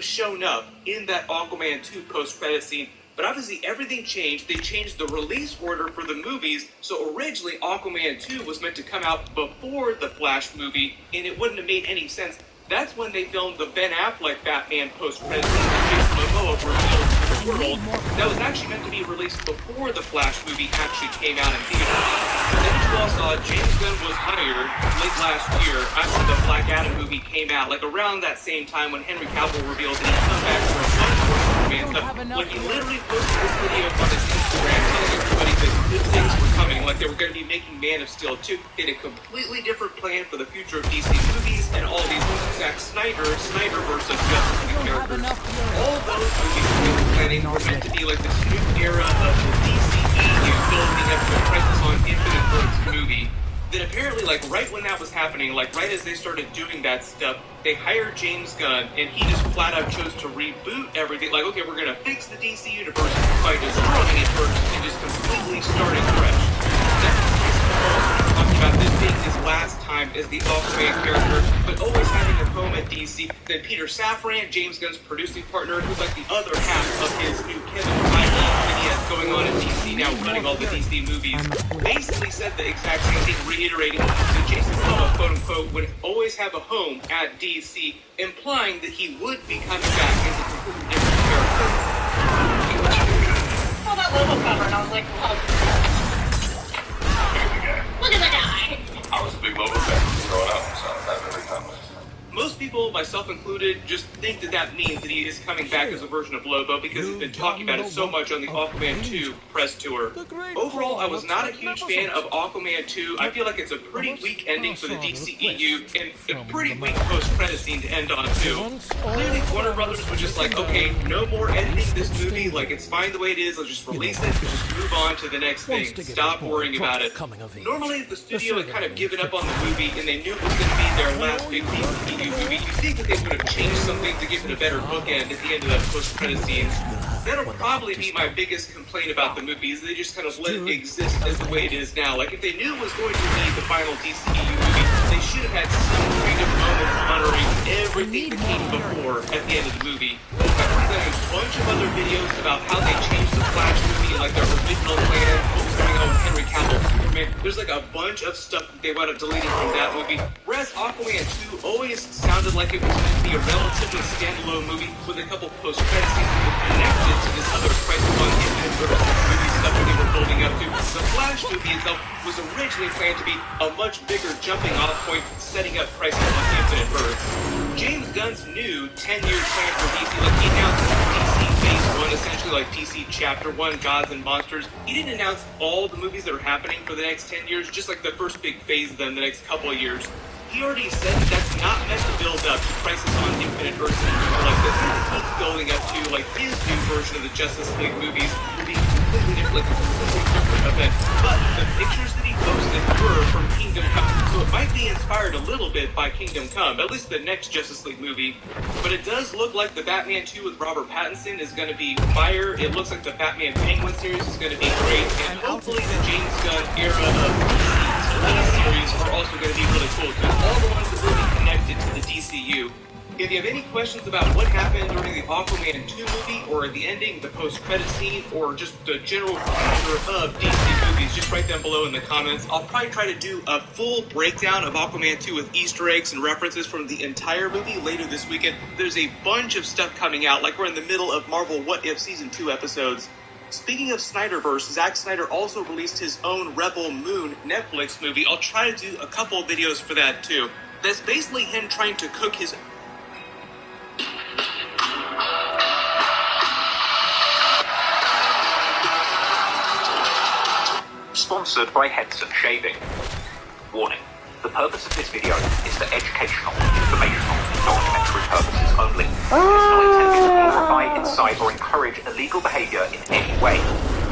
have shown up in that Aquaman 2 post-credit scene, but obviously everything changed. They changed the release order for the movies, so originally Aquaman 2 was meant to come out before the Flash movie, and it wouldn't have made any sense. That's when they filmed the Ben Affleck Batman post-credit scene that Jason Momoa revealed to the world. That was actually meant to be released before the Flash movie actually came out in theaters. Then you all saw James Gunn was hired late last year after the Black Adam movie came out, like around that same time when Henry Cavill revealed that he'd come back for a bunch more Superman stuff. Like he literally posted this video on his Instagram telling everybody that good things were coming, like they were going to be making Man of Steel 2. They had a completely different plan for the future of DC movies and all these Zack Snyder versus Justice League characters. All those movies we were planning were meant to be like this new era of the DCEU building up to Crisis on Infinite Earths movie. Then apparently, like right when that was happening, like right as they started doing that stuff, they hired James Gunn, and he just flat out chose to reboot everything. Like, okay, we're gonna fix the DC universe by destroying it first and just completely starting fresh. That's talking about this being his last time as the Aquaman character, but always having a home at DC. Then Peter Safran, James Gunn's producing partner, who's like the other half of his new Kevin Feige that he has going on at DC now, running all the DC movies, basically said the exact same thing, reiterating that Jason Momoa, quote unquote, would always have a home at DC, implying that he would be coming back as a completely different character. I saw that logo cover and I was like, oh. Look at the guy! I was a big Lobo fan growing up, so that really happened. Most people, myself included, just think that that means that he is coming back as a version of Lobo because he's been talking about it so much on the Aquaman 2 press tour. Overall, I was not a huge fan of Aquaman 2. I feel like it's a pretty weak ending for the DCEU and a pretty weak post-credit scene to end on too. Clearly, Warner Brothers was just like, okay, no more editing this movie, like it's fine the way it is, let's just release it, just move on to the next thing, stop worrying about it. Normally, if the studio had kind of given up on the movie and they knew it was going to be their last big DCEU movie, you think that they would have changed something to give it a better bookend at the end of that post-credit scene. That'll probably be my biggest complaint about the movie, is they just kind of let it exist as the way it is now. Like, if they knew it was going to be the final DCEU movie, they should have had some kind of moment honoring everything that came before at the end of the movie. I've done a bunch of other videos about how they changed the Flash movie, like their original plan, what was going on with Henry Cavill. Man, there's like a bunch of stuff that they wound up deleting from that movie. Whereas Aquaman 2 always sounded like it was meant to be a relatively standalone movie with a couple post-credit scenes that were connected to this other Crisis on Infinite Earths movie stuff that they were building up to. The Flash movie itself was originally planned to be a much bigger jumping off point setting up Crisis on Infinite Earths. James Gunn's new 10-year plan for DC, like he announced DC Phase 1, essentially like DC Chapter 1, Gods and Monsters. He didn't announce all the movies that are happening for the next 10 years, just like the first big phase of them the next couple of years. He already said that that's not meant to build up to Crisis on Infinite Earths and like this. He's building up to like his new version of the Justice League movies will be completely different, like a completely different event. But the pictures that he posted were from Kingdom Come, so it might be inspired a little bit by Kingdom Come, at least the next Justice League movie. But it does look like the Batman 2 with Robert Pattinson is going to be fire. It looks like the Batman Penguin series is going to be great, and hopefully the James Gunn era of DC series are also going to be really cool, because all the ones that will be connected to the DCU. If you have any questions about what happened during the Aquaman 2 movie, or the ending, the post-credit scene, or just the general future of DC movies, just write them below in the comments. I'll probably try to do a full breakdown of Aquaman 2 with Easter eggs and references from the entire movie later this weekend. There's a bunch of stuff coming out, like we're in the middle of Marvel What If Season 2 episodes. Speaking of Snyderverse, Zack Snyder also released his own Rebel Moon Netflix movie. I'll try to do a couple of videos for that too. That's basically him trying to cook his... Sponsored by Henson Shaving. Warning. The purpose of this video is for educational, informational, and documentary purposes only. It is not intended to glorify, incite, or encourage illegal behavior in any way.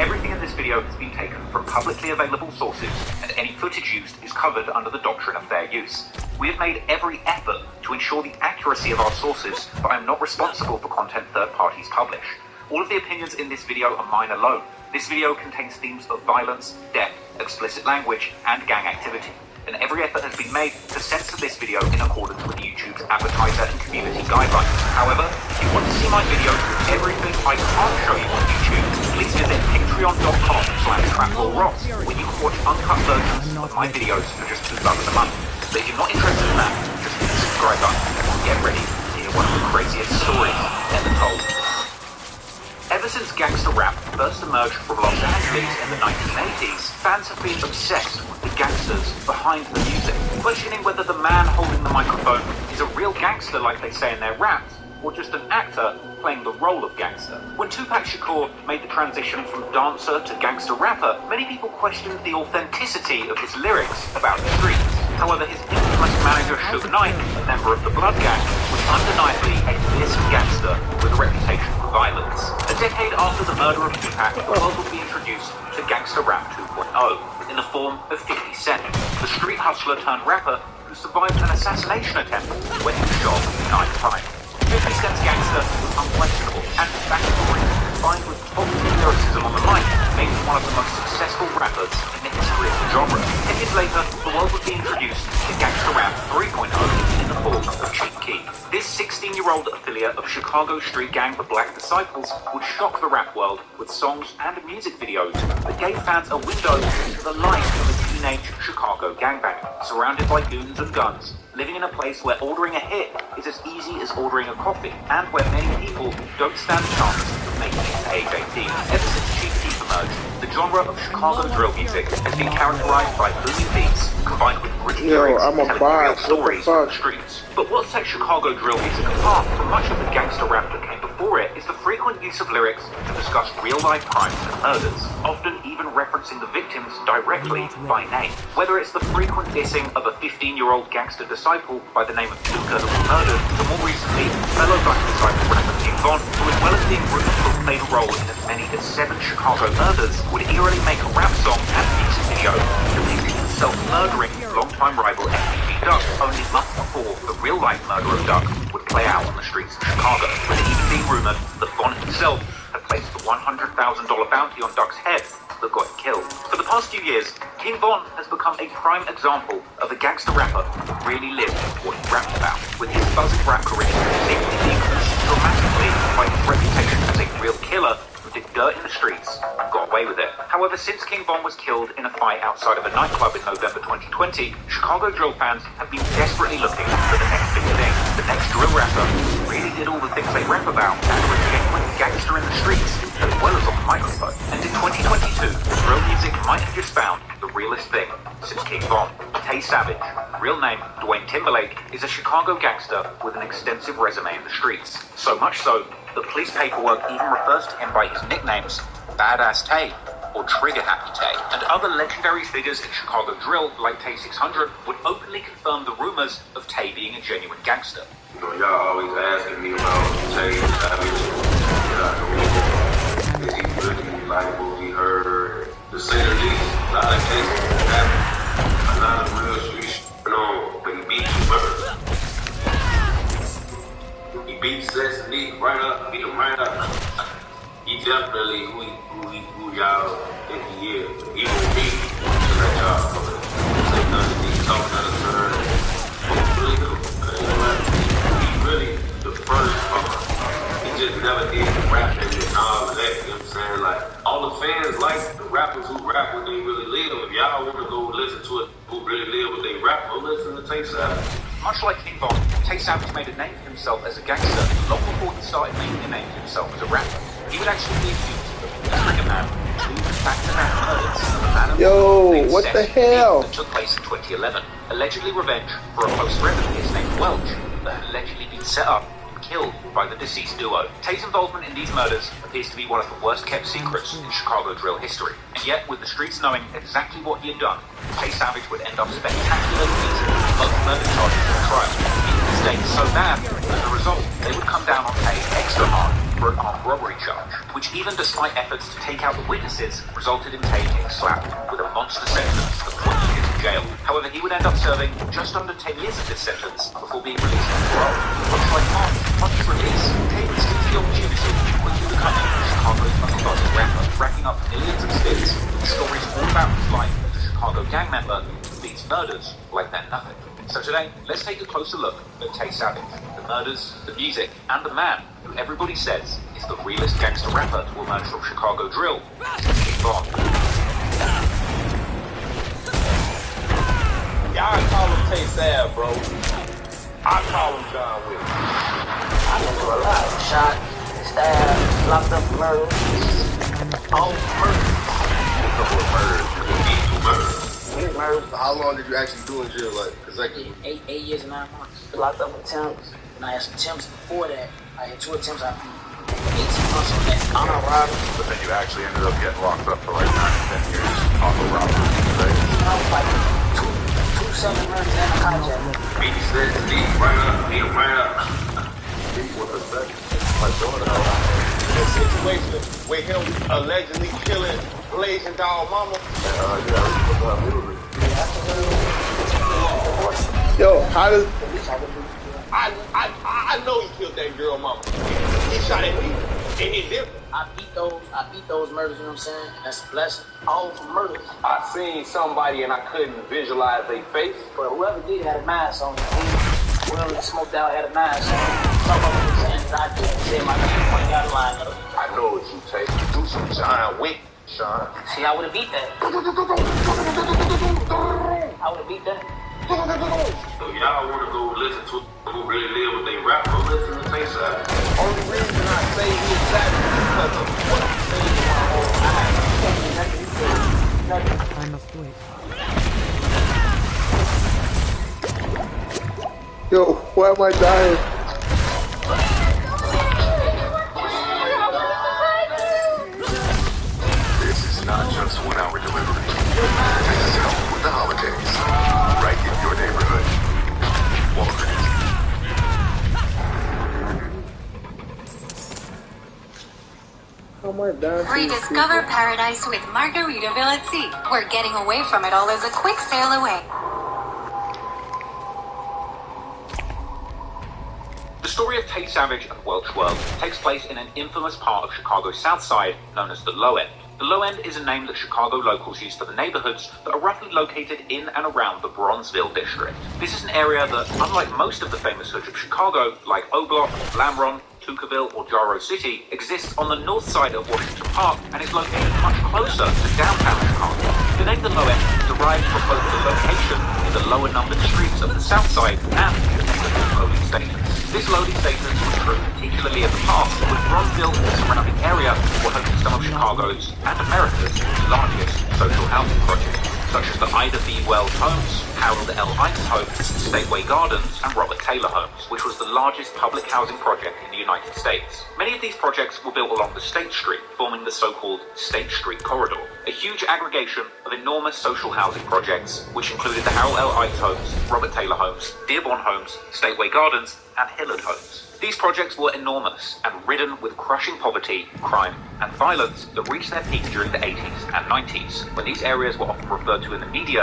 Everything in this video has been taken from publicly available sources, and any footage used is covered under the doctrine of fair use. We have made every effort to ensure the accuracy of our sources, but I am not responsible for content third parties publish. All of the opinions in this video are mine alone. This video contains themes of violence, death, explicit language, and gang activity. And every effort has been made to censor this video in accordance with YouTube's advertiser and community guidelines. However, if you want to real-life videos with everything I can't show you on YouTube, please visit patreon.com/TrapLawRoss, where you can watch uncut versions of my videos for just $2 a month. But if you're not interested in that, just hit the subscribe button and get ready to hear one of the craziest stories ever told. Ever since gangster rap first emerged from Los Angeles in the 1980s, fans have been obsessed with the gangsters behind the music, questioning whether the man holding the microphone is a real gangster like they say in their raps, or just an actor playing the role of gangster. When Tupac Shakur made the transition from dancer to gangster rapper, many people questioned the authenticity of his lyrics about the streets. However, his infamous manager Suge Knight, a member of the Blood Gang, was undeniably a fearsome gangster with a reputation for violence. A decade after the murder of Tupac, the world would be introduced to gangster rap 2.0 in the form of 50 Cent, the street hustler turned rapper who survived an assassination attempt when he was shot 9 times. 50 Cent's gangster was unquestionable, and his backstory, combined with top-tier lyricism on the mic, made him one of the most successful rappers in the history of the genre. 10 years later, the world would be introduced to gangster rap 3.0 in the form of Chief Keef. This 16-year-old affiliate of Chicago street gang The Black Disciples would shock the rap world with songs and music videos that gave fans a window into the life of a teenage Chicago gangbanger, surrounded by goons and guns, living in a place where ordering a hit is as easy as ordering a coffee, and where many people don't stand a chance of making it to age 18. Ever since Chief Keef emerged, the genre of Chicago drill music has been characterized by booming beats combined with gritty lyrics telling real stories from the streets. But what sets Chicago drill music apart from much of the gangster rap that came before it is the frequent use of lyrics to discuss real-life crimes and murders, often even referencing the victims directly by name. Whether it's the frequent dissing of a 15-year-old gangster disciple by the name of Tuka who was murdered, to more recently, fellow Black Disciple rapper King Von, who as well as being rumored to have played a role in as many as 7 Chicago murders, would eerily make a rap song and music video depicting himself murdering longtime rival FBG Duck only months before the real-life murder of Duck would play out on the streets of Chicago, with it even being rumored that Von himself had placed the $100,000 bounty on Duck's head that got him killed. For the past few years, King Von has become a prime example of a gangster rapper who really lived what he rapped about, with his buzzing rap career seemingly being boosted dramatically by his reputation as a real killer who did dirt in the streets and got away with it. However, since King Von was killed in a fight outside of a nightclub in November 2020, Chicago drill fans have been desperately looking for the next big thing, the next drill rapper who really did all the things they rap about and were a genuine gangster in the streets, as well as on the microphone. And in 2022, drill music might have just found the realest thing since King Von. Tay Savage, real name Dwayne Timberlake, is a Chicago gangster with an extensive resume in the streets. So much so that police paperwork even refers to him by his nicknames Badass Tay or Trigger Happy Tay. And other legendary figures in Chicago drill, like Tay 600, would openly confirm the rumors of Tay being a genuine gangster. You know, y'all always asking me about Tay Savage. Is he really like what we heard? To say the least, a lot of cases happen. A lot of real street when he beat you first. He beat Sesame beat him right up. He definitely who y'all think he is. He will be to let y'all know that. Say nothing, he's talking out of turn. He's really the first he just never did rapping and all of that, you know what I'm saying? Like, all the fans like the rappers who rap what they really live. If y'all want to go listen to it, who really live what they rap, go listen to Tay Savage. Much like King Von, Tay Savage made a name for himself as a gangster long before he started making a name for himself as a rapper. He would actually be accused of Trigger Man, 2 back-to-back murders. Yo, what the hell? That took place in 2011. Allegedly revenge for a close friend of his named Welch that had allegedly been set up and killed by the deceased duo. Tay's involvement in these murders appears to be one of the worst-kept secrets in Chicago drill history. And yet, with the streets knowing exactly what he had done, Tay Savage would end up spectacularly beaten with both murder charges in the trial. Beating his days so bad, as a result, they would come down on Tay extra hard for an armed robbery charge, which even despite efforts to take out the witnesses, resulted in Tay getting slapped with a monster sentence of 20 years in jail. However, he would end up serving just under 10 years of this sentence before being released on parole. Much like Mark, upon his release, Tay would seize the opportunity to quickly becoming Chicago's most buzzing rapper, racking up millions of spins with stories all about his life as a Chicago gang member who beats murders like they're nothing. So today, let's take a closer look at Tay Savage, the murders, the music, and the man who who everybody says is the realest gangster rapper to emerge from Chicago drill, King Barb. Y'all call him Tay Sad, bro. I call him John Wick. I've been through a lot. Shot, stabbed, locked up, murdered. All murder. A couple of murders. Murdered. How long did you actually do in jail? Like, consecutively? 8 years and 9 months. Locked up with attempts. And I had some attempts before that. I had 2 attempts. I 18 months on that. I'm not robbing. But then you actually ended up getting locked up for like 9 to 10 years off of robbery, right? I was like two 7 murders and a hijack. He said, Steve, right up. He right up. What the fuck? My daughter, This situation with him allegedly killing Blazing Dog Mama. Yo, how does... I know he killed that girl mama. He shot at me, and he did. I beat those murders, you know what I'm saying? That's a blessing. All for murder. I seen somebody and I couldn't visualize their face. But whoever did had a mask on. Whoever smoked out had a mask on. Some of them were saying that I did say my name when I got a line up. I know what you take. Do some John Wick, Sean. See, I would have beat that. I would have beat that. So y'all want to go listen to who really live with they rap, go listen to Tay Side. Only reason I say he's that is because of what I'm saying in my own eyes. I must wait. Yo, why am I dying? This is not just 1 hour delivery. This is help with the holidays. Right in your neighborhood. Walgreens. How am I dying? Rediscover paradise with Margaritaville at Sea. We're getting away from it all as a quick sail away. The story of Tay Savage and Welch World takes place in an infamous part of Chicago's South Side known as the Low End. The Low End is a name that Chicago locals use for the neighborhoods that are roughly located in and around the Bronzeville district. This is an area that, unlike most of the famous hoods of Chicago, like O-Block, Lamron, Tuckerville, or Jarrow City, exists on the north side of Washington Park and is located much closer to downtown Chicago. The name the Low End derives from both the location in the lower numbered streets of the South Side and the neighborhood loading stations. This loading stations was true particularly in the past, with Bronzeville and the surrounding area were home to some of Chicago's and America's largest social housing projects, such as the Ida B. Wells Homes, Harold L. Ice Homes, Stateway Gardens, and Robert Taylor Homes, which was the largest public housing project in the United States. Many of these projects were built along the State Street, forming the so-called State Street Corridor, a huge aggregation of enormous social housing projects, which included the Harold L. Ice Homes, Robert Taylor Homes, Dearborn Homes, Stateway Gardens, and Hillard Homes. These projects were enormous and ridden with crushing poverty, crime, and violence that reached their peak during the 80s and 90s, when these areas were often referred to in the media